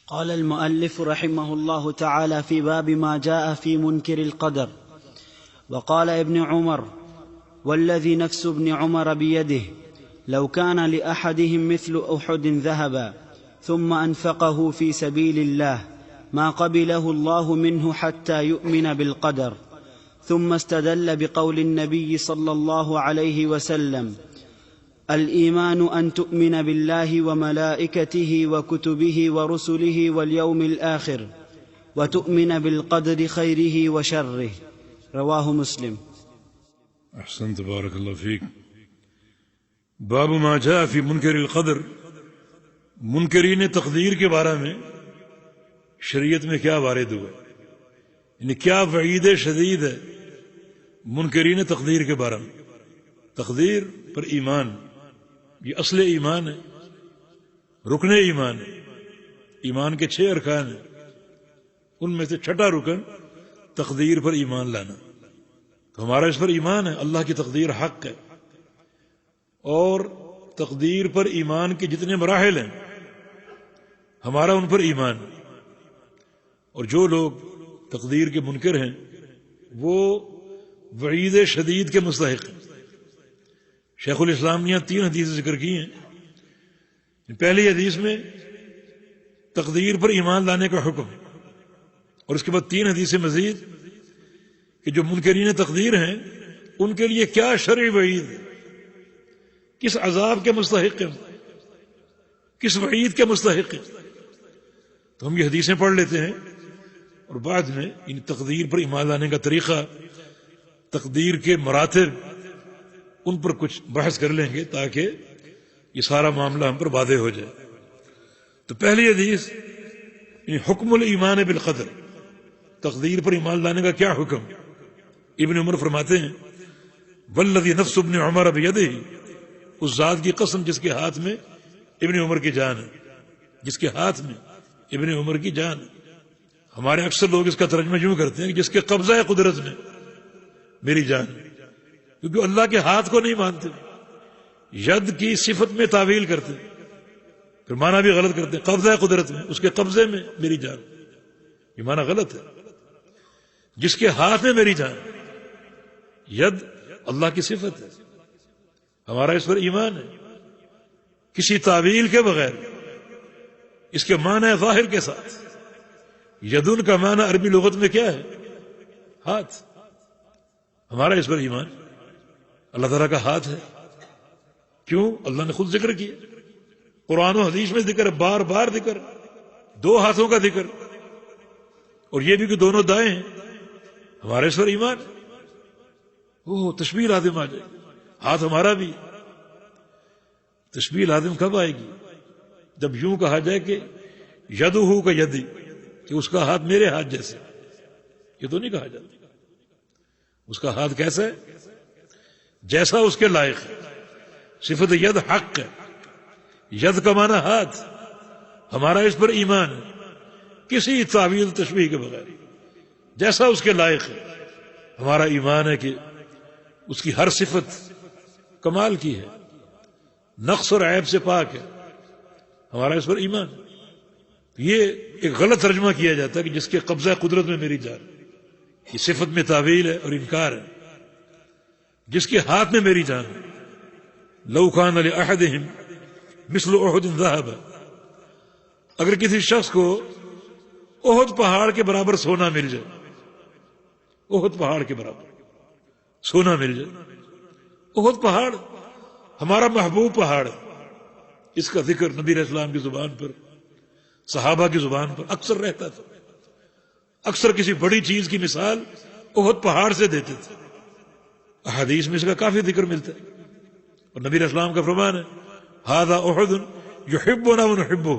قال المؤلف رحمه الله تعالى في باب ما جاء في منكر القدر. وقال ابن عمر: والذي نفس ابن عمر بيده لو كان لأحدهم مثل أحد ذهبا ثم أنفقه في سبيل الله ما قبله الله منه حتى يؤمن بالقدر. ثم استدل بقول النبي صلى الله عليه وسلم: الإيمان أن تؤمن بالله وملائكته وكتبه ورسله واليوم الآخر وتؤمن بالقدر خيره وشره. رواه مسلم. احسنت، بارک اللہ فیک. باب ما جاء فی منکر القدر. منکرین تقدیر کے بارے میں شریعت میں کیا وارد ہوا، یعنی کیا وعید شدید ہے منکرین تقدیر کے بارے میں. تقدیر پر ایمان یہ اصل ایمان ہے، رکن ایمان ہے. ایمان کے 6 ارکان ہیں، ان میں سے چھٹا رکن تقدیر پر ایمان لانا. تو ہمارا اس پر ایمان ہے، اللہ کی تقدیر حق ہے، اور تقدیر پر ایمان کے جتنے مراحل ہیں ہمارا ان پر ایمان ہے. اور جو لوگ تقدیر کے منکر ہیں وہ وعید شدید کے مستحق ہیں. شیخ الاسلام نے 3 حدیث ذکر کی ہیں. پہلی حدیث میں تقدیر پر ایمان لانے کا حکم، اور اس کے بعد 3 حدیث مزید کہ جو منکرین تقدیر ہیں ان کے لیے کیا شرعی وعید، کس عذاب کے مستحق ہیں، کس وعید کے مستحق ہیں. تو ہم یہ حدیثیں پڑھ لیتے ہیں اور بعد میں ان تقدیر پر ایمان لانے کا طریقہ، تقدیر کے مراتب، ان پر کچھ بحث کر لیں گے تاکہ یہ سارا معاملہ ہم پر واضح ہو جائے. تو پہلی حدیث حکم الایمان بالقدر، تقدیر پر ایمان لانے کا کیا حکم. ابن عمر فرماتے ہیں: والذی نفس ابن عمر بیدہ، اس ذات کی قسم جس کے ہاتھ میں ابن عمر کی جان ہے، جس کے ہاتھ میں ابن عمر کی جان ہے. ہمارے اکثر لوگ اس کا ترجمہ یوں کرتے ہیں کہ جس کے قبضہ قدرت میں میری جان ہے، کیونکہ اللہ کے ہاتھ کو نہیں مانتے، ید کی صفت میں تعویل کرتے، پھر معنی بھی غلط کرتے ہیں. قبضہ قدرت میں، اس کے قبضے میں میری جان، یہ معنی غلط ہے. جس کے ہاتھ میں میری جان، ید اللہ کی صفت ہے، ہمارا اس پر ایمان ہے کسی تعویل کے بغیر. اس کے معنی ظاہر کے ساتھ. یدن کا معنی عربی لغت میں کیا ہے؟ ہاتھ. ہمارا اس پر ایمان، اللہ تعالیٰ کا ہاتھ ہے. کیوں؟ اللہ نے خود ذکر کیا، قرآن و حدیث میں ذکر ہے، بار بار ذکر، 2 ہاتھوں کا ذکر، اور یہ بھی کہ دونوں دائیں ہیں. ہمارے اس پر ایمان ہے. تشبیہ لازم آ جائے گی، ہاتھ ہمارا بھی. تشبیہ لازم کب آئے گی؟ جب یوں کہا جائے کہ یدہ کا یدی، کہ اس کا ہاتھ میرے ہاتھ جیسے. یہ تو نہیں کہا جاتا. اس کا ہاتھ کیسا ہے؟ جیسا اس کے لائق ہے. صفت ید حق ہے. ید کا معنی ہاتھ. ہمارا اس پر ایمان ہے کسی تعویل تشبیہ کے بغیر، جیسا اس کے لائق ہے. ہمارا ایمان ہے کہ اس کی ہر صفت کمال کی ہے، نقص اور عیب سے پاک ہے. ہمارا اس پر ایمان ہے. یہ ایک غلط ترجمہ کیا جاتا ہے کہ جس کے قبضہ قدرت میں میری جان، یہ صفت میں تعویل ہے اور انکار ہے. جس کے ہاتھ میں میری جان، لو کان لأحدہم مثل احد ذہب، اگر کسی شخص کو احد پہاڑ کے برابر سونا مل جائے، احد پہاڑ کے برابر سونا مل جائے. احد پہاڑ ہمارا محبوب پہاڑ ہے. اس کا ذکر نبی علیہ السلام کی زبان پر، صحابہ کی زبان پر اکثر رہتا تھا. اکثر کسی بڑی چیز کی مثال احد پہاڑ سے دیتے تھے. احادیث میں اس کا کافی ذکر ملتا ہے، اور نبی علیہ السلام کا فرمان ہے: ھذا احد یحبنا ونحبہ،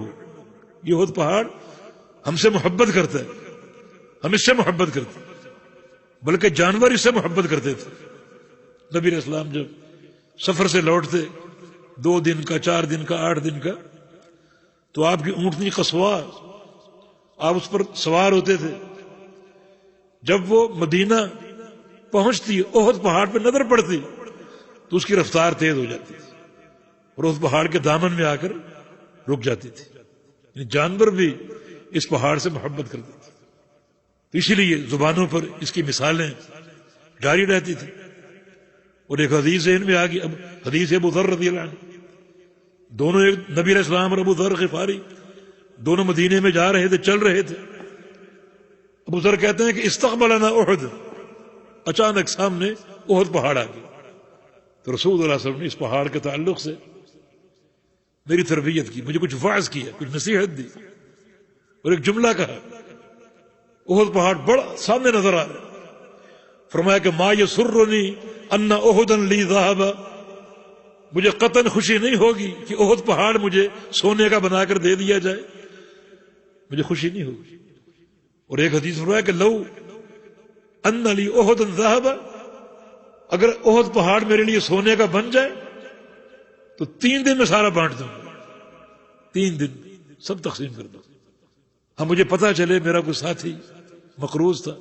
یہ احد پہاڑ ہم سے محبت کرتا ہے، ہم اس سے محبت کرتے ہیں. بلکہ جانور اس سے محبت کرتے تھے. نبی علیہ السلام جب سفر سے لوٹتے 2 دن کا، 4 دن کا، 8 دن کا، تو آپ کی اونٹنی قصوا، آپ اس پر سوار ہوتے تھے. جب وہ مدینہ پہنچتی، احد پہاڑ پہ نظر پڑتی، تو اس کی رفتار تیز ہو جاتی تھی اور اس پہاڑ کے دامن میں آ کر رک جاتی تھی. یعنی جانور بھی اس پہاڑ سے محبت کرتے تھے. تو اسی لیے زبانوں پر اس کی مثالیں جاری رہتی تھی. اور ایک حدیث ان میں آ گئی، حدیث ابو ذر رضی اللہ عنہ، دونوں ایک نبی علیہ السلام اور ابو ذر غفاری دونوں مدینے میں جا رہے تھے، چل رہے تھے. ابو ذر کہتے ہیں کہ استقبلنا احد، اچانک سامنے احد پہاڑ آ گیا. تو رسول اللہ صلی اللہ علیہ وسلم نے اس پہاڑ کے تعلق سے میری تربیت کی، مجھے کچھ واعظ کیا، کچھ نصیحت دی، اور ایک جملہ کہا. احد پہاڑ بڑا سامنے نظر آ رہا ہے. فرمایا کہ ما یسرنی ان احدا لی ذهب، مجھے قطعاً خوشی نہیں ہوگی کہ احد پہاڑ مجھے سونے کا بنا کر دے دیا جائے، مجھے خوشی نہیں ہوگی. اور ایک حدیث فرمایا کہ لو ان لی احدا ذهب، اگر احد پہاڑ میرے لیے سونے کا بن جائے تو 3 دن میں سارا بانٹ دوں گا، 3 دن سب تقسیم کر دوں. ہاں مجھے پتا چلے میرا کوئی ساتھی مقروض تھا،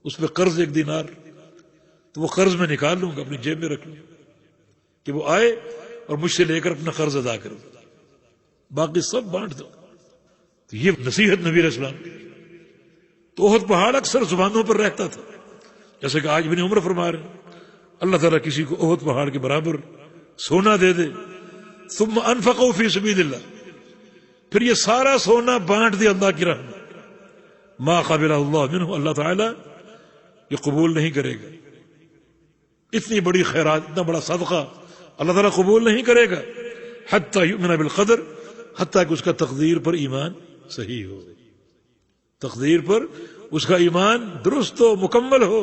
اس پہ قرض 1 دینار، تو وہ قرض میں نکال لوں گا، اپنی جیب میں رکھ لوں گا کہ وہ آئے اور مجھ سے لے کر اپنا قرض ادا کرے، باقی سب بانٹ دو. تو یہ نصیحت نبی علیہ السلام کی. تو احد پہاڑ اکثر زبانوں پر رہتا تھا، جیسے کہ آج ابن عمر فرما رہے ہیں اللہ تعالیٰ کسی کو احد پہاڑ کے برابر سونا دے دے، ثم انفقوا فی سبیل اللہ، پھر یہ سارا سونا بانٹ دے اللہ کی راہ میں، ما قبلہ اللہ منہ، اللہ تعالیٰ یہ قبول نہیں کرے گا. اتنی بڑی خیرات، اتنا بڑا صدقہ اللہ تعالیٰ قبول نہیں کرے گا حتی یؤمن بالقدر، حتیٰ کہ اس کا تقدیر پر ایمان صحیح ہو، تقدیر پر اس کا ایمان درست ہو، مکمل ہو.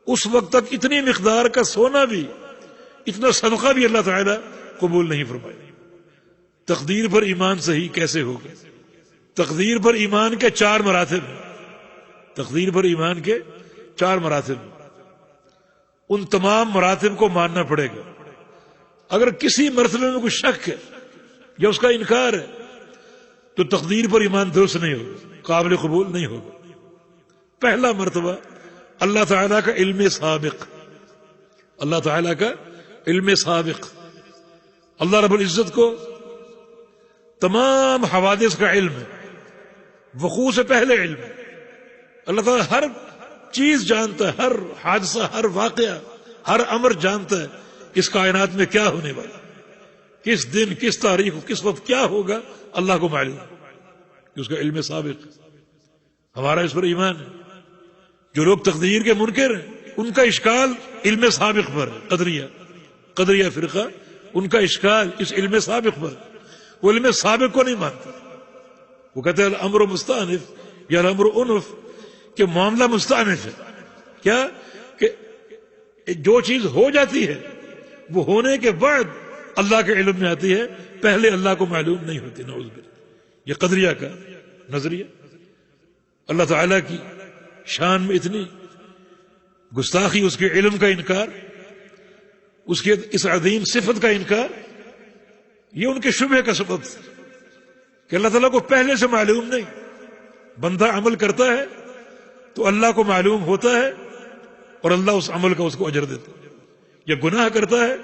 اس وقت تک اتنی مقدار کا سونا بھی، اتنا صدقہ بھی اللہ تعالیٰ قبول نہیں فرمائے. تقدیر پر ایمان صحیح کیسے ہوگا؟ تقدیر پر ایمان کے 4 مراتب ہیں. تقدیر پر ایمان کے 4 مراتب ہیں. ان تمام مراتب کو ماننا پڑے گا. اگر کسی مرتبے میں کوئی شک ہے یا اس کا انکار ہے تو تقدیر پر ایمان درست نہیں ہوگا، قابل قبول نہیں ہوگا. پہلا مرتبہ اللہ تعالیٰ کا علم سابق، اللہ تعالیٰ کا علم سابق. اللہ رب العزت کو تمام حوادث کا علم ہے، وقوع سے پہلے علم ہے. اللہ تعالیٰ ہر چیز جانتا ہے، ہر حادثہ، ہر واقعہ، ہر امر جانتا ہے. اس کائنات میں کیا ہونے والا، کس دن، کس تاریخ، کس وقت کیا ہوگا، اللہ کو معلوم کہ اس کا علم سابق. ہمارا اس پر ایمان ہے. جو لوگ تقدیر کے منکر ہیں ان کا اشکال علم سابق پر ہے. قدریہ فرقہ، ان کا اشکال اس علم سابق پر. وہ علم سابق کو نہیں مانتے. وہ کہتے ہیں الامر مستأنف یا الامر انف، کہ معاملہ مستأنف ہے. کیا کہ جو چیز ہو جاتی ہے وہ ہونے کے بعد اللہ کے علم میں آتی ہے، پہلے اللہ کو معلوم نہیں ہوتی. نعوذ باللہ. یہ قدریہ کا نظریہ. اللہ تعالیٰ کی شان میں اتنی گستاخی، اس کے علم کا انکار، اس کے اس عظیم صفت کا انکار، یہ ان کے شبہ کا سبب کہ اللہ تعالیٰ کو پہلے سے معلوم نہیں. بندہ عمل کرتا ہے تو اللہ کو معلوم ہوتا ہے اور اللہ اس عمل کا اس کو اجر دیتا ہے. یا گناہ کرتا ہے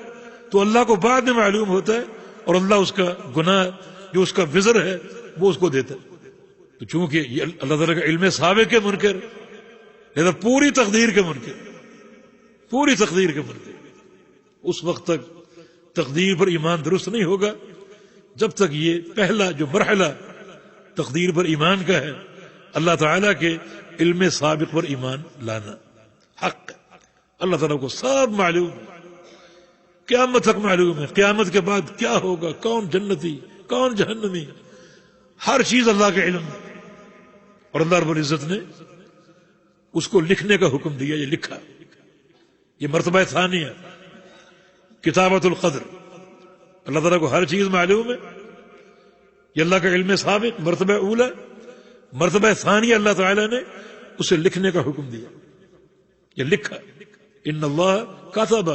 تو اللہ کو بعد میں معلوم ہوتا ہے اور اللہ اس کا گناہ جو اس کا وزر ہے وہ اس کو دیتا ہے. تو چونکہ یہ اللہ تعالیٰ کا علم سابق کے منکر، لہذا پوری تقدیر کے منکر، پوری تقدیر کے منکر. اس وقت تک تقدیر پر ایمان درست نہیں ہوگا جب تک یہ پہلا جو مرحلہ تقدیر پر ایمان کا ہے، اللہ تعالیٰ کے علم سابق پر ایمان لانا حق ہے. اللہ تعالیٰ کو سب معلوم ہے، قیامت تک معلوم ہے، قیامت کے بعد کیا ہوگا، کون جنتی کون جہنمی، ہر چیز اللہ کے علم ہے. اور اللہ رب العزت نے اس کو لکھنے کا حکم دیا، یہ لکھا. یہ مرتبہ ثانیہ کتابت القدر. اللہ تعالیٰ کو ہر چیز معلوم ہے، یہ اللہ کا علم سابق مرتبہ اولا. مرتبہ ثانیہ اللہ تعالیٰ نے اسے لکھنے کا حکم دیا، یہ لکھا. ان اللہ کتب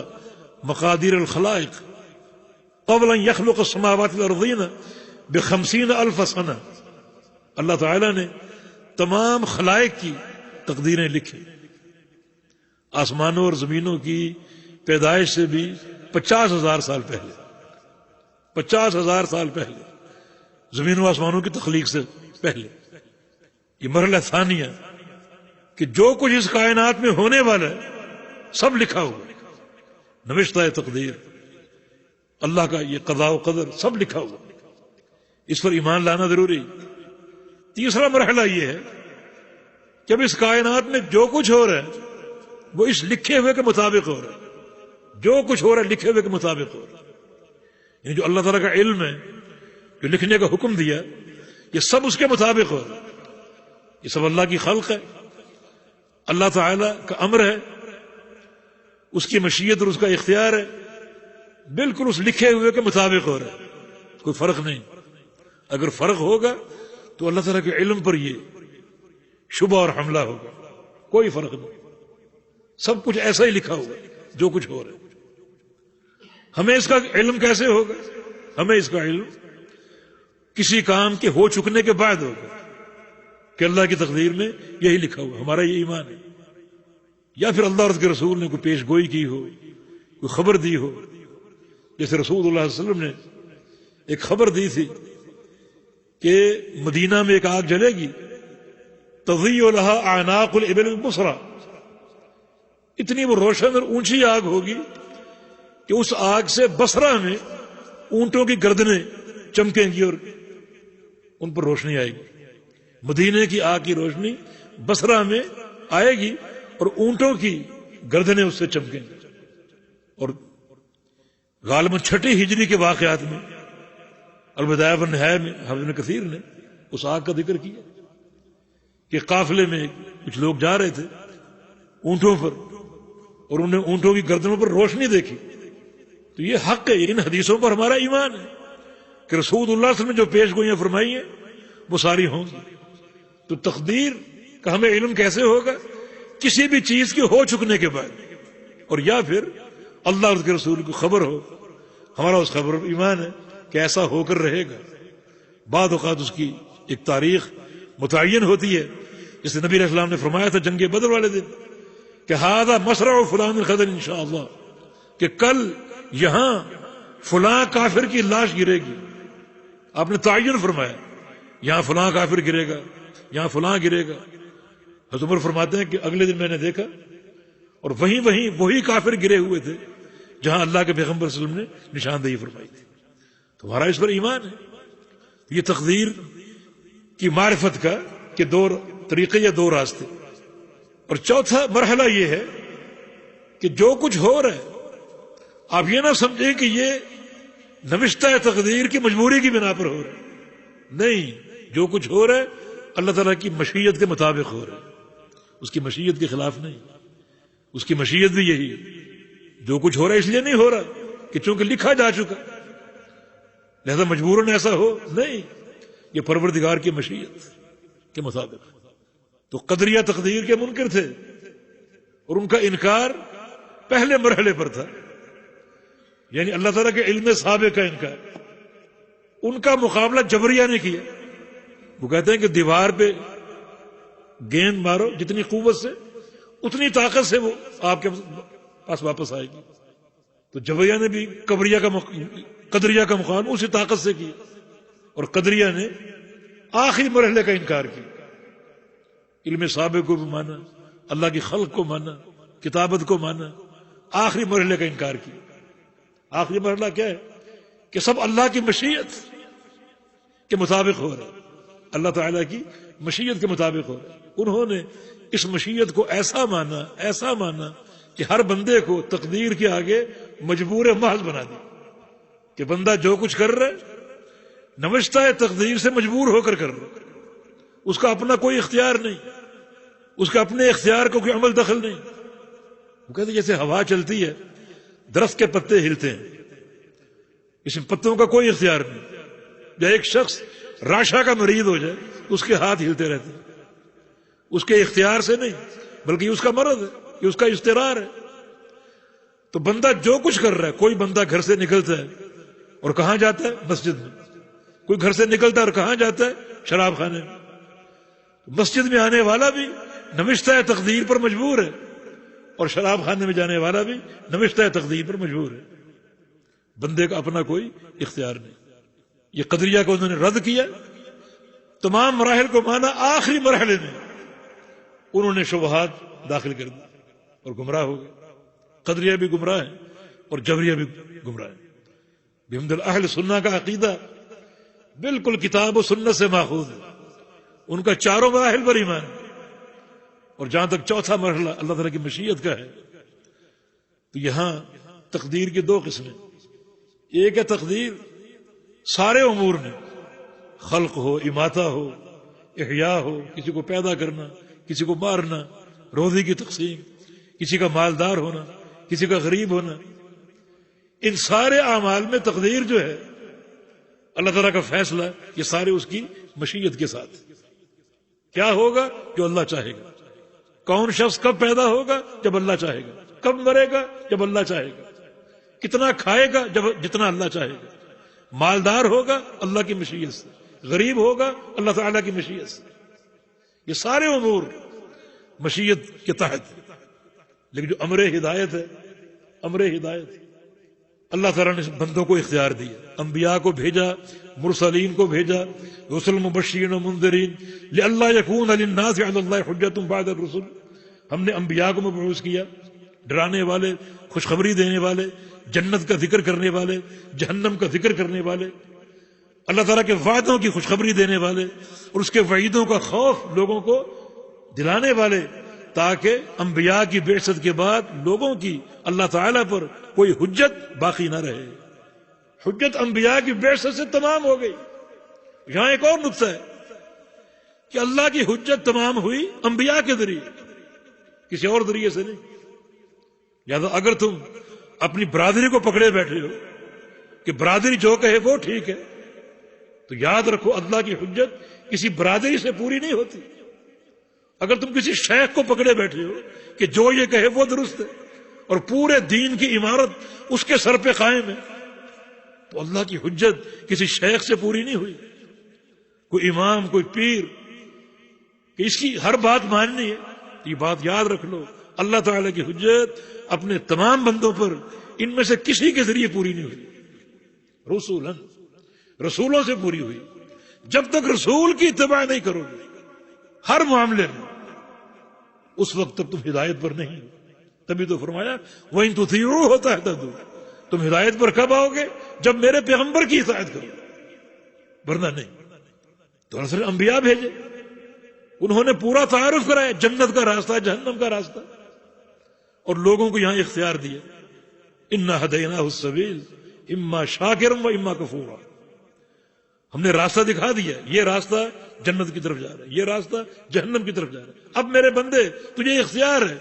مقادیر الخلائق قبل ان يخلق السماوات والارضین ب50,000 سنہ. اللہ تعالیٰ نے تمام خلائق کی تقدیریں لکھی. آسمانوں اور زمینوں کی پیدائش سے بھی 50,000 سال پہلے، 50,000 سال پہلے زمین و آسمانوں کی تخلیق سے پہلے، یہ مرحلہ ثانیہ کہ جو کچھ اس کائنات میں ہونے والا ہے سب لکھا ہوا، نوشتہ تقدیر، اللہ کا یہ قضاء و قدر سب لکھا ہوا، اس پر ایمان لانا ضروری۔ تیسرا مرحلہ یہ ہے کہ اب اس کائنات میں جو کچھ ہو رہا ہے وہ اس لکھے ہوئے کے مطابق ہو رہا ہے، جو کچھ ہو رہا ہے لکھے ہوئے کے مطابق ہو رہا ہے، یعنی جو اللہ تعالیٰ کا علم ہے، جو لکھنے کا حکم دیا، یہ سب اس کے مطابق ہو رہا ہے، یہ سب اللہ کی خلق ہے، اللہ تعالیٰ کا امر ہے، اس کی مشیت اور اس کا اختیار ہے، بالکل اس لکھے ہوئے کے مطابق ہو رہا ہے، کوئی فرق نہیں۔ اگر فرق ہوگا تو اللہ تعالیٰ کے علم پر یہ شبہ اور حملہ ہوگا، کوئی فرق نہیں، سب کچھ ایسا ہی لکھا ہوا جو کچھ ہو رہا ہے۔ ہمیں اس کا علم کیسے ہوگا؟ ہمیں اس کا علم کسی کام کے ہو چکنے کے بعد ہوگا کہ اللہ کی تقدیر میں یہی لکھا ہوا، ہمارا یہ ایمان ہے، یا پھر اللہ اور اس کے رسول نے کوئی پیش گوئی کی ہو، کوئی خبر دی ہو، جیسے رسول اللہ صلی اللہ علیہ وسلم نے ایک خبر دی تھی کہ مدینہ میں ایک آگ جلے گی، تضیء لها اعناق الابل البصرى، اتنی وہ روشن اور اونچی آگ ہوگی کہ اس آگ سے بصرہ میں اونٹوں کی گردنیں چمکیں گی اور ان پر روشنی آئے گی۔ مدینے کی آگ کی روشنی بصرہ میں آئے گی اور اونٹوں کی گردنیں اس سے چمکیں گی۔ اور غالباً 6 ہجری کے واقعات میں البدایہ والنہایہ میں حافظ ابن کثیر نے اس آگ کا ذکر کیا کہ قافلے میں کچھ لوگ جا رہے تھے اونٹوں پر، اور انہیں اونٹوں کی گردنوں پر روشنی دیکھی۔ تو یہ حق ہے، ان حدیثوں پر ہمارا ایمان ہے کہ رسول اللہ صلی اللہ علیہ وسلم نے جو پیش گوئیاں فرمائی ہیں وہ ساری ہوں گی۔ تو تقدیر کا ہمیں علم کیسے ہوگا؟ کسی بھی چیز کے ہو چکنے کے بعد، اور یا پھر اللہ اور اس کے رسول کو خبر ہو، ہمارا اس خبر پر ایمان ہے کہ ایسا ہو کر رہے گا۔ بعض اوقات اس کی ایک تاریخ متعین ہوتی ہے، جس نبی علیہ السلام نے فرمایا تھا جنگ بدر والے دن کہ ھذا مسرع فلان الغد انشاءاللہ، کہ کل یہاں فلاں کافر کی لاش گرے گی۔ آپ نے تعین فرمایا یہاں فلاں کافر گرے گا، یہاں فلاں گرے گا۔ حضرت عمر فرماتے ہیں کہ اگلے دن میں نے دیکھا اور وہی کافر گرے ہوئے تھے جہاں اللہ کے پیغمبر صلی اللہ علیہ وسلم نے نشاندہی فرمائی تھی۔ تمہارا اس پر ایمان ہے۔ یہ تقدیر کی معرفت کا کہ 2 طریقے یا 2 راستے۔ اور چوتھا مرحلہ یہ ہے کہ جو کچھ ہو رہا ہے آپ یہ نہ سمجھیں کہ یہ نوشتہ تقدیر کی مجبوری کی بنا پر ہو رہا ہے، نہیں، جو کچھ ہو رہا ہے اللہ تعالیٰ کی مشیت کے مطابق ہو رہا ہے، اس کی مشیت کے خلاف نہیں۔ اس کی مشیت بھی یہی ہے، جو کچھ ہو رہا ہے اس لیے نہیں ہو رہا کہ چونکہ لکھا جا چکا لہذا مجبوراً ایسا ہو، نہیں، یہ پروردگار کی مشیت کے مطابق۔ تو قدریہ تقدیر کے منکر تھے اور ان کا انکار پہلے مرحلے پر تھا، یعنی اللہ تعالیٰ کے علم سابق کا انکار۔ ان کا مقابلہ جبریہ نے کیا۔ وہ کہتے ہیں کہ دیوار پہ گیند مارو جتنی قوت سے اتنی طاقت سے وہ آپ کے پاس واپس آئے گی۔ تو جبریہ نے بھی قدریہ کا مقابلہ اسی طاقت سے کیا، اور قدریہ نے آخری مرحلے کا انکار کیا، علم سابق کو بھی مانا، اللہ کی خلق کو مانا، کتابت کو مانا، آخری مرحلے کا انکار کیا۔ آخری مرحلہ کیا ہے کہ سب اللہ کی مشیت کے مطابق ہو رہا ہے، اللہ تعالیٰ کی مشیت کے مطابق ہو رہا ہے۔ انہوں نے اس مشیت کو ایسا مانا کہ ہر بندے کو تقدیر کے آگے مجبور محض بنا دی، کہ بندہ جو کچھ کر رہا ہے نوشتہ تقدیر سے مجبور ہو کر رہا ہے، اس کا اپنا کوئی اختیار نہیں، اس کا اپنے اختیار کو کوئی عمل دخل نہیں۔ وہ کہتے ہیں جیسے ہوا چلتی ہے درخت کے پتے ہلتے ہیں، اس میں پتوں کا کوئی اختیار نہیں۔ یا ایک شخص راشا کا مریض ہو جائے اس کے ہاتھ ہلتے رہتے ہیں، اس کے اختیار سے نہیں بلکہ اس کا مرض ہے، یہ اس کا اضطرار ہے۔ تو بندہ جو کچھ کر رہا ہے، کوئی بندہ گھر سے نکلتا ہے اور کہاں جاتا ہے؟ مسجد میں۔ کوئی گھر سے نکلتا ہے اور کہاں جاتا ہے؟ شراب خانے میں۔ مسجد میں آنے والا بھی نوشتہ تقدیر پر مجبور ہے، اور شراب خانے میں جانے والا بھی نوشتہ تقدیر پر مجبور ہے۔ بندے کا اپنا کوئی اختیار نہیں۔ یہ قدریہ کو انہوں نے رد کیا، تمام مراحل کو مانا، آخری مرحلے میں انہوں نے شبہات داخل کر دی اور گمراہ ہو گئے. قدریہ بھی گمراہ ہیں اور جبریہ بھی گمراہ ہیں. بحمد اہل سنہ کا عقیدہ بالکل کتاب و سنت سے ماخوذ ہے. ان کا چاروں مراحل پر ایمان ہے. اور جہاں تک چوتھا مرحلہ اللہ تعالیٰ کی مشیت کا ہے، تو یہاں تقدیر کی دو قسمیں. ایک ہے تقدیر سارے امور میں، خلق ہو، اماتہ ہو، احیاء ہو، کسی کو پیدا کرنا، کسی کو مارنا، روزی کی تقسیم، کسی کا مالدار ہونا، کسی کا غریب ہونا. ان سارے اعمال میں تقدیر جو ہے، اللہ تعالیٰ کا فیصلہ، یہ سارے اس کی مشیت کے ساتھ. کیا ہوگا؟ جو اللہ چاہے گا. کون شخص کب پیدا ہوگا؟ جب اللہ چاہے گا. کب مرے گا؟ جب اللہ چاہے گا. کتنا کھائے گا؟ جتنا اللہ چاہے گا. مالدار ہوگا اللہ کی مشیت سے، غریب ہوگا اللہ تعالیٰ کی مشیت سے. یہ سارے امور مشیت کے تحت. لیکن جو امر ہدایت ہے، امر ہدایت اللہ تعالیٰ نے بندوں کو اختیار دیا. انبیاء کو بھیجا، مرسلین کو بھیجا، رسل مبشرین و منذرین لئلا یکون للناس علی اللہ حجۃ بعد الرسل. ہم نے انبیاء کو مبعوث کیا، ڈرانے والے، خوشخبری دینے والے، جنت کا ذکر کرنے والے، جہنم کا ذکر کرنے والے، اللہ تعالیٰ کے وعدوں کی خوشخبری دینے والے اور اس کے وعیدوں کا خوف لوگوں کو دلانے والے، تاکہ انبیاء کی بعثت کے بعد لوگوں کی اللہ تعالیٰ پر کوئی حجت باقی نہ رہے. حجت انبیاء کی بعثت سے تمام ہو گئی. یہاں ایک اور نقطہ ہے کہ اللہ کی حجت تمام ہوئی انبیاء کے ذریعے، کسی اور ذریعے سے نہیں. لہٰذا اگر تم اپنی برادری کو پکڑے بیٹھے ہو کہ برادری جو کہے وہ ٹھیک ہے، تو یاد رکھو اللہ کی حجت کسی برادری سے پوری نہیں ہوتی. اگر تم کسی شیخ کو پکڑے بیٹھے ہو کہ جو یہ کہے وہ درست ہے اور پورے دین کی عمارت اس کے سر پہ قائم ہے، تو اللہ کی حجت کسی شیخ سے پوری نہیں ہوئی. کوئی امام، کوئی پیر کہ اس کی ہر بات ماننی ہے، یہ بات یاد رکھ لو، اللہ تعالیٰ کی حجت اپنے تمام بندوں پر ان میں سے کسی کے ذریعے پوری نہیں ہوئی. رسولوں سے پوری ہوئی. جب تک رسول کی اتباع نہیں کرو گے ہر معاملے میں، اس وقت تک تم ہدایت پر نہیں. تبھی تو فرمایا وَإِن تُطِيعُوهُ تَهْتَدُوا. تم ہدایت پر کب آؤ گے؟ جب میرے پیغمبر کی اطاعت کرو، ورنہ نہیں. تو اللہ نے انبیاء بھیجے، انہوں نے پورا تعارف کرایا، جنت کا راستہ، جہنم کا راستہ، اور لوگوں کو یہاں اختیار دیا. اِنَّا هَدَيْنَاهُ السَّبِيلَ إِمَّا شَاكِرًا وَإِمَّا كَفُورًا. ہم نے راستہ دکھا دیا، یہ راستہ جنت کی طرف جا رہا ہے، یہ راستہ جہنم کی طرف جا رہا ہے. اب میرے بندے تجھے اختیار ہے،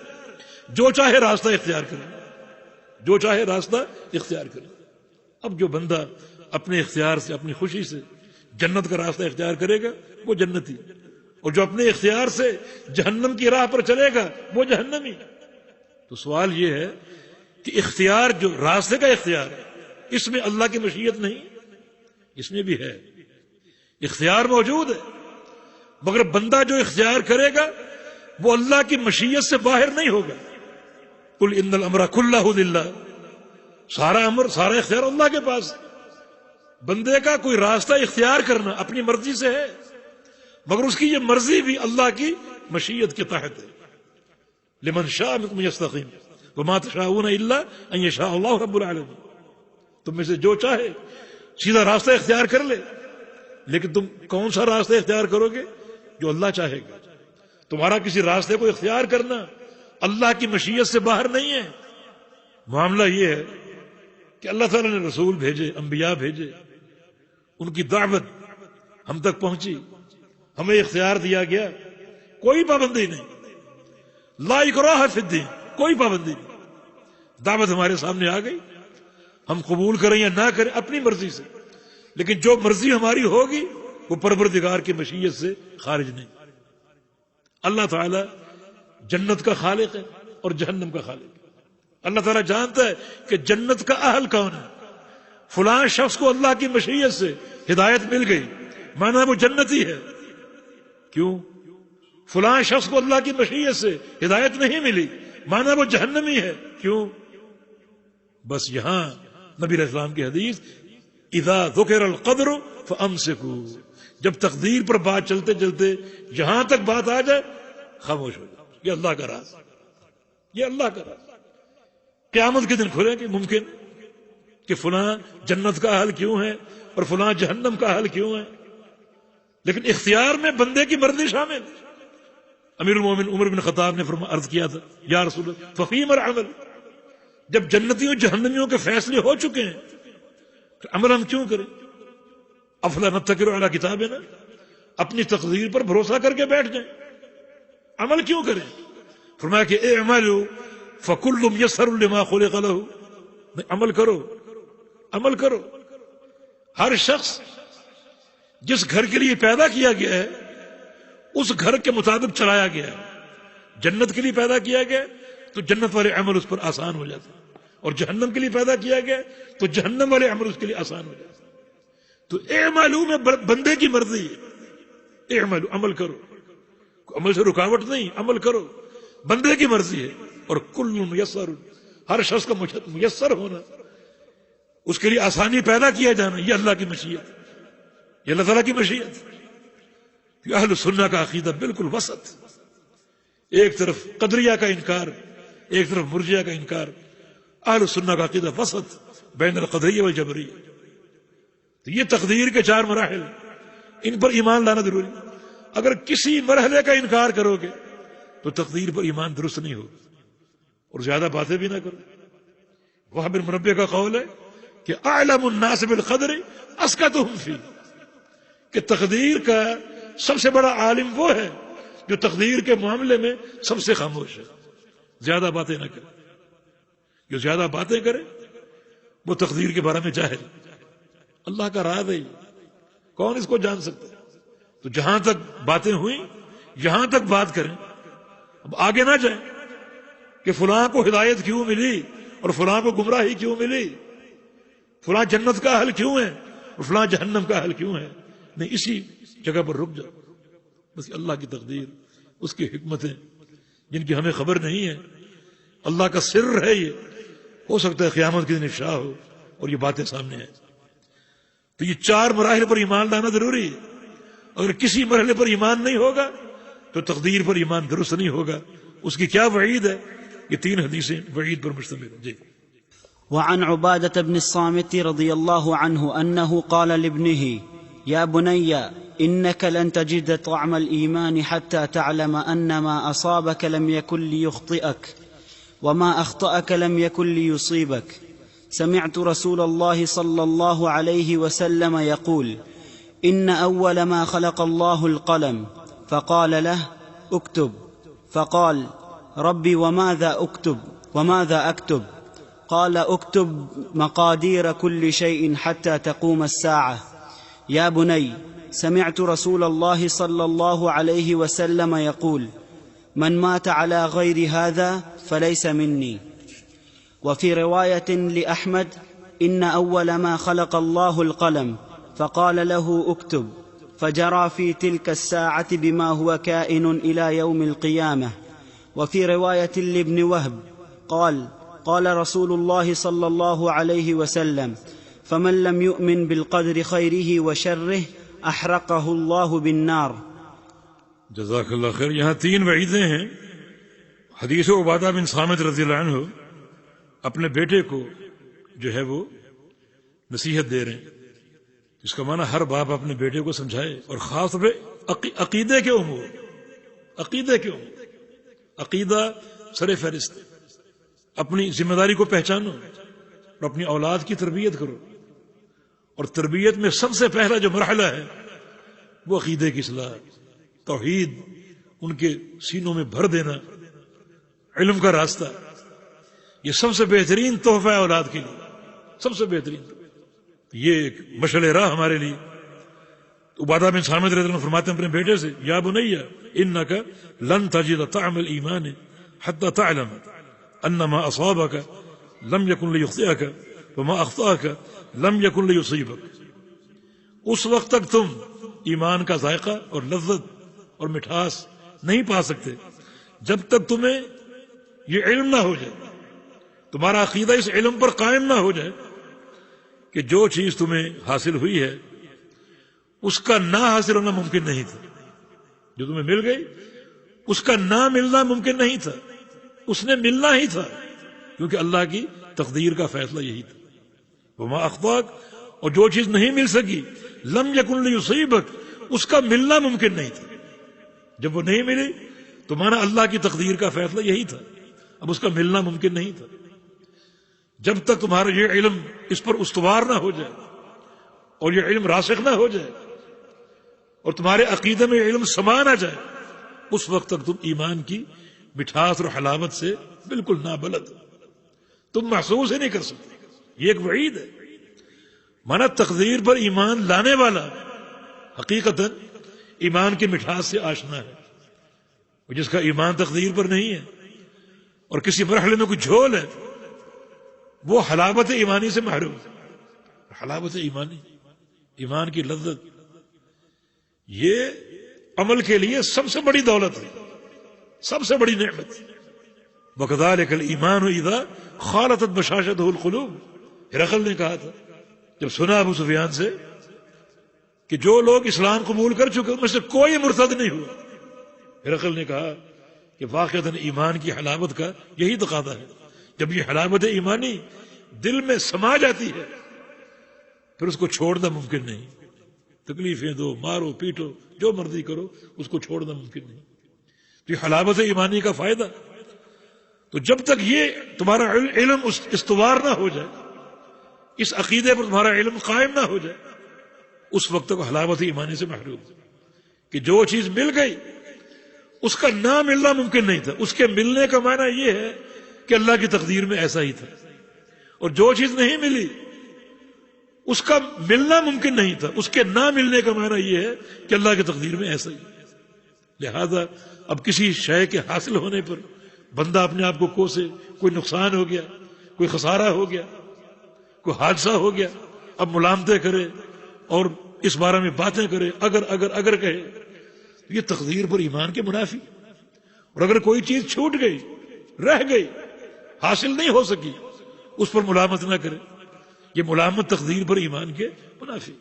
جو چاہے راستہ اختیار کرے، جو چاہے راستہ اختیار کرے. اب جو بندہ اپنے اختیار سے، اپنی خوشی سے جنت کا راستہ اختیار کرے گا وہ جنتی، اور جو اپنے اختیار سے جہنم کی راہ پر چلے گا وہ جہنمی. تو سوال یہ ہے کہ اختیار جو راستے کا اختیار ہے، اس میں اللہ کی مشیت نہیں؟ اس میں بھی ہے، اختیار موجود ہے، مگر بندہ جو اختیار کرے گا وہ اللہ کی مشیت سے باہر نہیں ہوگا. قل ان الامر کلہ للہ. سارا امر، سارا اختیار اللہ کے پاس ہے. بندے کا کوئی راستہ اختیار کرنا اپنی مرضی سے ہے، مگر اس کی یہ مرضی بھی اللہ کی مشیت کے تحت ہے. لمن شاء منکم یستقیم وما تشاءون الا ان یشاء اللہ رب العالمین. تم میں سے جو چاہے سیدھا راستہ اختیار کر لے، لیکن تم کون سا راستہ اختیار کرو گے؟ جو اللہ چاہے گا. تمہارا کسی راستے کو اختیار کرنا اللہ کی مشیت سے باہر نہیں ہے. معاملہ یہ ہے کہ اللہ تعالیٰ نے رسول بھیجے، انبیاء بھیجے، ان کی دعوت ہم تک پہنچی، ہمیں اختیار دیا گیا، کوئی پابندی نہیں. لا اکراہ فی الدین، کوئی پابندی نہیں. دعوت ہمارے سامنے آ گئی، ہم قبول کریں یا نہ کریں اپنی مرضی سے، لیکن جو مرضی ہماری ہوگی وہ پروردگار کی مشیت سے خارج نہیں. اللہ تعالیٰ جنت کا خالق ہے اور جہنم کا خالق ہے. اللہ تعالیٰ جانتا ہے کہ جنت کا اہل کون ہے. فلاں شخص کو اللہ کی مشیت سے ہدایت مل گئی، مانا وہ جنتی ہے. کیوں؟ فلاں شخص کو اللہ کی مشیت سے ہدایت نہیں ملی، مانا وہ جہنمی ہے. کیوں؟ بس یہاں نبی علیہ السلام کی حدیث اذا ذکر القدر فامسکوا، جب تقدیر پر بات چلتے چلتے جہاں تک بات آ جائے خاموش ہو جائے. یہ اللہ کا راز، یہ اللہ کا راز. قیامت کے دن کھلے کہ ممکن کہ فلاں جنت کا حل کیوں ہے اور فلاں جہنم کا حل کیوں ہے، لیکن اختیار میں بندے کی مرضی شامل. امیر المومن عمر بن خطاب نے عرض کیا تھا یا رسول اللہ ففیم العمل، جب جنتیوں جہنمیوں کے فیصلے ہو چکے ہیں تو عمل ہم کیوں کریں؟ افلا نتکل علی کتابنا، اپنی تقدیر پر بھروسہ کر کے بیٹھ جائیں، عمل کیوں کریں؟ فرمایا کہ اعملوا فکل میسر لما خلق له، عمل کرو عمل کرو. ہر شخص جس گھر کے لیے پیدا کیا گیا ہے اس گھر کے مطابق چلایا گیا ہے. جنت کے لیے پیدا کیا گیا تو جنت والے عمل اس پر آسان ہو جاتے ہیں، اور جہنم کے لیے پیدا کیا گیا تو جہنم والے عمل اس کے لیے آسان ہو جاتے ہیں. تو اعملوا میں بندے کی مرضی ہے، اعملوا عمل کرو، عمل سے رکاوٹ نہیں، عمل کرو، بندے کی مرضی ہے. اور کل میسر، ہر شخص کا میسر ہونا، اس کے لیے آسانی پیدا کیا جانا، یہ اللہ کی مشیت، یہ اللہ تعالیٰ کی مشیت. اہل سنہ کا عقیدہ بالکل وسط، ایک طرف قدریہ کا انکار، ایک طرف مرجیہ کا انکار. اہل سنہ کا عقیدہ وسط بین القدریہ والجبریہ. تو یہ تقدیر کے 4 مراحل، ان پر ایمان لانا ضروری. اگر کسی مرحلے کا انکار کرو گے تو تقدیر پر ایمان درست نہیں ہوگا. اور زیادہ باتیں بھی نہ کرو. وہاں بن منبہ کا قول ہے کہ اعلم الناس بالقدر اسکتهم فی، کہ تقدیر کا سب سے بڑا عالم وہ ہے جو تقدیر کے معاملے میں سب سے خاموش ہے. زیادہ باتیں نہ کرے. جو زیادہ باتیں کرے وہ تقدیر کے بارے میں جاہل. اللہ کا راز ہے، کون اس کو جان سکتا ہے؟ تو جہاں تک باتیں ہوئیں یہاں تک بات کریں، اب آگے نہ جائیں کہ فلاں کو ہدایت کیوں ملی اور فلاں کو گمراہی کیوں ملی، فلاں جنت کا حل کیوں ہے اور فلاں جہنم کا حل کیوں ہے. نہیں، اسی جگہ پر رک جاؤ. بس اللہ کی تقدیر، اس کی حکمتیں جن کی ہمیں خبر نہیں ہے، اللہ کا سر ہے. یہ ہو سکتا ہے قیامت کے دن افشا ہو اور یہ باتیں سامنے آئیں. تو یہ 4 مراحل پر ایمان لانا ضروری ہے. اگر کسی مرحلے پر ایمان نہیں ہوگا تو تقدیر پر ایمان درست نہیں ہوگا. اس کی کیا وعید ہے؟ یہ 3 حدیثیں وعید پر مشتمل ہیں. جی. وعن عبادة بن الصامت رضي الله عنه أنه قال لابنه يا بني إنك لن تجد طعم الإيمان حتى تعلم أن ما أصابك لم يكن ليخطئك وما أخطأك لم يكن ليصيبك. سمعت رسول الله صلى الله عليه وسلم يقول إن أول ما خلق الله القلم فقال له اكتب، فقال ربي وماذا أكتب؟ قال اكتب مقادير كل شيء حتى تقوم الساعة. يا بني سمعت رسول الله صلى الله عليه وسلم يقول من مات على غير هذا فليس مني. وفي رواية لأحمد إن أول ما خلق الله القلم فقال له اكتب، فجرى في تلك الساعة بما هو كائن إلى يوم القيامة. وفي رواية لابن وهب قال رسول الله صلى الله عليه وسلم فمن لم يؤمن بالقدر خيره وشره أحرقه الله بالنار. جزاک اللہ خیر. یہاں 3 وعیدیں ہیں. حدیث عبادہ بن صامت رضی اللہ عنہ اپنے بیٹے کو جو ہے وہ نصیحت دے رہے ہیں. اس کا معنی ہر باپ اپنے بیٹے کو سمجھائے، اور خاص طور پہ عقیدے کے امور. عقیدہ سر فہرست. اپنی ذمہ داری کو پہچانو اور اپنی اولاد کی تربیت کرو. اور تربیت میں سب سے پہلا جو مرحلہ ہے وہ عقیدے کی اصلاح، توحید ان کے سینوں میں بھر دینا، علم کا راستہ. یہ سب سے بہترین تحفہ ہے اولاد کے لیے، سب سے بہترین. یہ ایک مشعل راہ ہمارے لیے. عبادہ بن صامت رضی اللہ عنہ فرماتے ہیں اپنے بیٹے سے یا بنی انک لن تجد طعم الایمان حتى تعلم ان ما اصابك لم يكن ليخطئك وما اخطاك لم يكن ليصيبك. اس وقت تک تم ایمان کا ذائقہ اور لذت اور مٹھاس نہیں پا سکتے جب تک تمہیں یہ علم نہ ہو جائے، تمہارا عقیدہ اس علم پر قائم نہ ہو جائے کہ جو چیز تمہیں حاصل ہوئی ہے اس کا نہ حاصل ہونا ممکن نہیں تھا. جو تمہیں مل گئی اس کا نہ ملنا ممکن نہیں تھا، اس نے ملنا ہی تھا، کیونکہ اللہ کی تقدیر کا فیصلہ یہی تھا. وما اخطاک، اور جو چیز نہیں مل سکی، لم یکن لیصیبک، اس کا ملنا ممکن نہیں تھا. جب وہ نہیں ملی تو مانا اللہ کی تقدیر کا فیصلہ یہی تھا، اب اس کا ملنا ممکن نہیں تھا. جب تک تمہارا یہ علم اس پر استوار نہ ہو جائے اور یہ علم راسخ نہ ہو جائے اور تمہارے عقیدے میں علم سما نہ جائے، اس وقت تک تم ایمان کی مٹھاس اور حلاوت سے بالکل نابلد، تم محسوس ہی نہیں کر سکتے. یہ ایک وعید ہے. مانا تقدیر پر ایمان لانے والا حقیقتاً ایمان کی مٹھاس سے آشنا ہے. جس کا ایمان تقدیر پر نہیں ہے اور کسی مرحلے میں کوئی جھول ہے، وہ حلاوت ایمانی سے محروم ہے. حلاوت ایمانی، ایمان کی لذت، یہ عمل کے لیے سب سے بڑی دولت ہے، سب سے بڑی نعمت. وَكَذَلِكَ الْإِيمَانُ إِذَا خَالَطَتْ بَشَاشَتُهُ الْقُلُوبُ، ہرقل نے کہا تھا جب سنا ابو سفیان سے کہ جو لوگ اسلام قبول کر چکے ان میں سے کوئی مرتد نہیں ہوا، ہرقل نے کہا کہ واقعتاً ایمان کی حلاوت کا یہی تقاضا ہے. جب یہ حلاوت ایمانی دل میں سما جاتی ہے پھر اس کو چھوڑنا ممکن نہیں. تکلیفیں دو، مارو پیٹو، جو مرضی کرو، اس کو چھوڑنا ممکن نہیں. تو یہ حلاوت ایمانی کا فائدہ. تو جب تک یہ تمہارا علم استوار نہ ہو جائے، اس عقیدے پر تمہارا علم قائم نہ ہو جائے، اس وقت تک حلاوت ایمانی سے محروم کہ جو چیز مل گئی اس کا نہ ملنا ممکن نہیں تھا. اس کے ملنے کا معنی یہ ہے کہ اللہ کی تقدیر میں ایسا ہی تھا، اور جو چیز نہیں ملی اس کا ملنا ممکن نہیں تھا، اس کے نہ ملنے کا معنی یہ ہے کہ اللہ کی تقدیر میں ایسا ہی. لہذا اب کسی شے کے حاصل ہونے پر بندہ اپنے آپ کو کوسے، کوئی نقصان ہو گیا، کوئی خسارہ ہو گیا، کوئی حادثہ ہو گیا، اب ملامتیں کرے اور اس بارے میں باتیں کرے، اگر کہے، یہ تقدیر پر ایمان کے منافی. اور اگر کوئی چیز چھوٹ گئی، رہ گئی، حاصل نہیں ہو سکی، اس پر ملامت نہ کرے. یہ ملامت تقدیر پر ایمان کے منافی.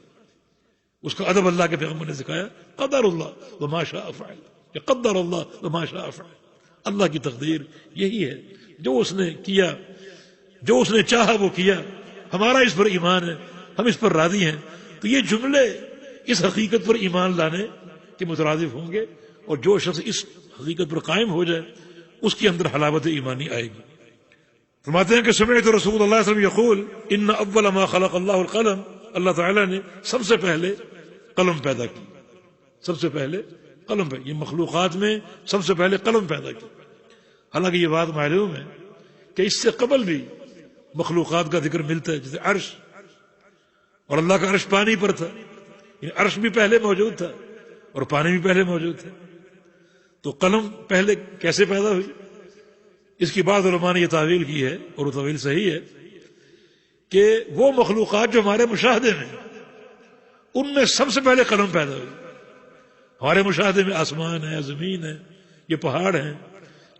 اس کا ادب اللہ کے پیغمبر نے سکھایا، قدر اللہ وما شاء فعل، یا قدر اللہ وما شاء فعل. اللہ کی تقدیر یہی ہے، جو اس نے کیا، جو اس نے چاہا وہ کیا. ہمارا اس پر ایمان ہے، ہم اس پر راضی ہیں. تو یہ جملے اس حقیقت پر ایمان لانے کے مترادف ہوں گے، اور جو شخص اس حقیقت پر قائم ہو جائے اس کے اندر حلاوت ایمانی آئے گی. فرماتے ہیں کہ سمعت رسول اللہ صلی اللہ علیہ وسلم یقول ان اول ما خلق اللہ القلم، اللہ تعالیٰ نے سب سے پہلے قلم پیدا کی. سب سے پہلے قلم پیدا، یہ مخلوقات میں سب سے پہلے قلم پیدا کی. حالانکہ یہ بات معلوم ہے کہ اس سے قبل بھی مخلوقات کا ذکر ملتا ہے، جیسے عرش، اور اللہ کا عرش پانی پر تھا. عرش بھی پہلے موجود تھا اور پانی بھی پہلے موجود تھا. تو قلم پہلے کیسے پیدا ہوئی؟ اس کی بعض علماء نے یہ تعویل کی ہے، اور وہ تعویل صحیح ہے، کہ وہ مخلوقات جو ہمارے مشاہدے میں، ان میں سب سے پہلے قلم پیدا ہوئی. ہمارے مشاہدے میں آسمان ہے، زمین ہے، یہ پہاڑ ہیں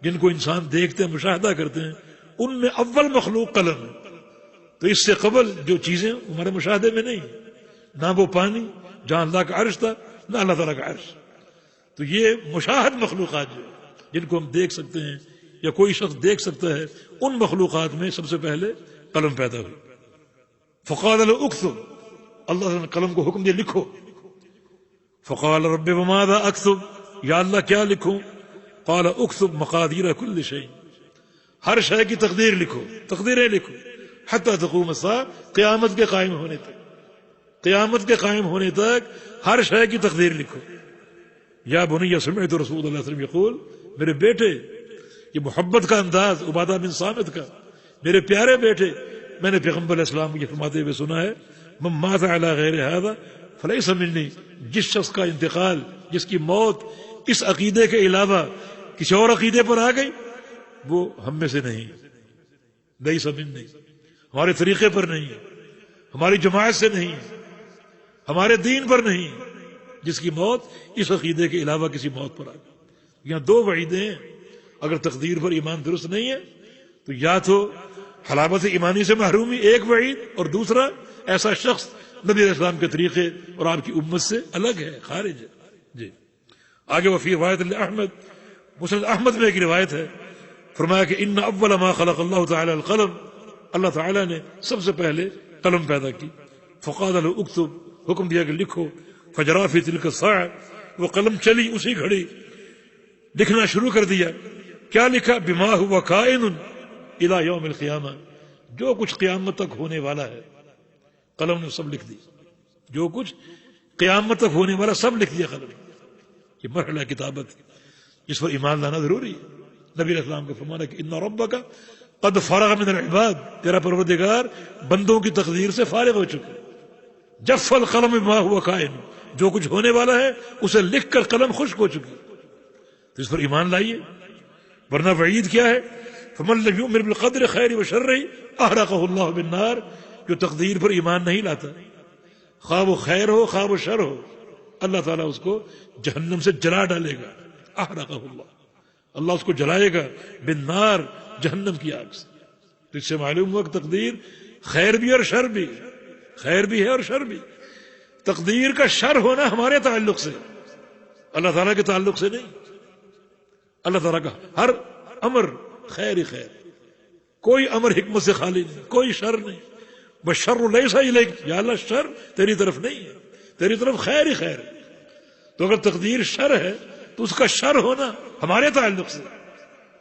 جن کو انسان دیکھتے ہیں، مشاہدہ کرتے ہیں، ان میں اول مخلوق قلم ہے. تو اس سے قبل جو چیزیں ہمارے مشاہدے میں نہیں، نہ وہ پانی جہاں اللہ کا عرش تھا، نہ اللہ تعالیٰ کا عرش. تو یہ مشاہد مخلوقات جو جن کو ہم دیکھ سکتے ہیں یا کوئی شخص دیکھ سکتا ہے، ان مخلوقات میں سب سے پہلے قلم پیدا ہوئی. فقال له اكتب، اللہ نے قلم کو حکم دیا لکھو. فقال رب وماذا اكتب، یا اللہ کیا لکھوں؟ قال اكتب مقادیر كل شيء، ہر شے کی تقدیر لکھو، تقدیریں لکھو. حتی تقوم الساعہ، قیامت کے قائم ہونے تک، قیامت کے قائم ہونے تک ہر شے کی تقدیر لکھو. یا بنی سمعت رسول اللہ صلی اللہ علیہ وسلم یقول، میرے بیٹے، یہ محبت کا انداز عبادہ بن صامت کا، میرے پیارے بیٹے، میں نے پیغمبر علیہ السلام کو یہ فرماتے ہوئے سنا ہے، من مات علی غیر ھذا فلیس منی، جس شخص کا انتقال، جس کی موت اس عقیدے کے علاوہ کسی اور عقیدے پر آ گئی، وہ ہم میں سے نہیں، لیس منی، ہمارے طریقے پر نہیں ہے، ہماری جماعت سے نہیں ہے، ہمارے دین پر نہیں ہے، جس کی موت اس عقیدے کے علاوہ کسی موت پر آ گئی. یہاں دو وعیدیں ہیں. اگر تقدیر پر ایمان درست نہیں ہے تو یا تو حلاوت ایمانی سے محرومی ایک وعید، اور دوسرا ایسا شخص نبی علیہ السلام کے طریقے اور آپ کی امت سے الگ ہے، خارج ہے. جی آگے وفی روایت احمد، مسند احمد میں ایک روایت ہے، فرمایا کہ ان اول ما خلق اللہ تعالی القلم، اللہ تعالیٰ نے سب سے پہلے قلم پیدا کی. فقال له اکتب، حکم دیا کہ لکھو. فجرا فی تلک الساعة، وہ قلم چلی اسی گھڑی، لکھنا شروع کر دیا. کیا لکھا؟ بما هو کائن الی یوم القیامہ، جو کچھ قیامت تک ہونے والا ہے قلم نے سب لکھ دی. جو کچھ قیامت تک ہونے والا سب لکھ دیا قلم. یہ مرحلہ کتابت جس پر ایمان لانا ضروری ہے. نبی علیہ السلام کا فرمانا کہ ان ربک قد فرغ من العباد، تیرا پروردگار بندوں کی تقدیر سے فارغ ہو چکا. جف القلم بما هو کائن، جو کچھ ہونے والا ہے اسے لکھ کر قلم خشک ہو چکی. تو اس پر ایمان لائیے، ورنہ وعید کیا ہے؟ فمن لم یؤمن بالقدر خیر و شر احرقہ اللہ بالنار، جو تقدیر پر ایمان نہیں لاتا، خواہ وہ خیر ہو خواہ وہ شر ہو، اللہ تعالیٰ اس کو جہنم سے جلا ڈالے گا. احرقہ اللہ، اللہ اس کو جلائے گا بالنار، جہنم کی آگ سے. تو اس سے معلوم ہوا کہ تقدیر خیر بھی اور شر بھی، خیر بھی ہے اور شر بھی. تقدیر کا شر ہونا ہمارے تعلق سے، اللہ تعالیٰ کے تعلق سے نہیں. اللہ تعالیٰ کا ہر امر خیر ہی خیر، کوئی امر حکمت سے خالی نہیں، کوئی شر نہیں. بشر لیس الیک، یا اللہ شر تیری طرف نہیں ہے، تیری طرف خیر ہی خیر ہے. تو اگر تقدیر شر ہے تو اس کا شر ہونا ہمارے تعلق سے.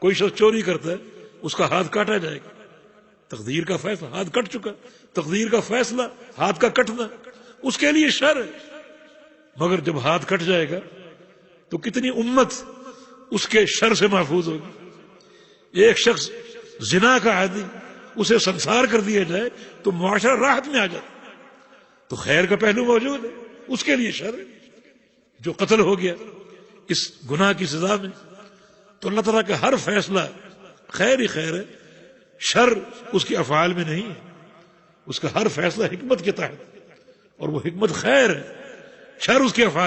کوئی شخص چوری کرتا ہے اس کا ہاتھ کاٹا جائے گا، تقدیر کا فیصلہ، ہاتھ کٹ چکا، تقدیر کا فیصلہ ہاتھ کا کٹنا اس کے لیے شر ہے. مگر جب ہاتھ کٹ جائے گا تو کتنی امت اس کے شر سے محفوظ ہوگی. ایک شخص زنا کا عادی، اسے سنسار کر دیا جائے تو معاشرہ راحت میں آ جاتا. تو خیر کا پہلو موجود ہے، اس کے لیے شر ہے. جو قتل ہو گیا اس گناہ کی سزا میں، تو اللہ تعالیٰ کا ہر فیصلہ خیر ہی خیر ہے، شر اس کے افعال میں نہیں ہے. اس کا ہر فیصلہ حکمت کے تحت، اور وہ حکمت خیر ہے، شر اس کے افعال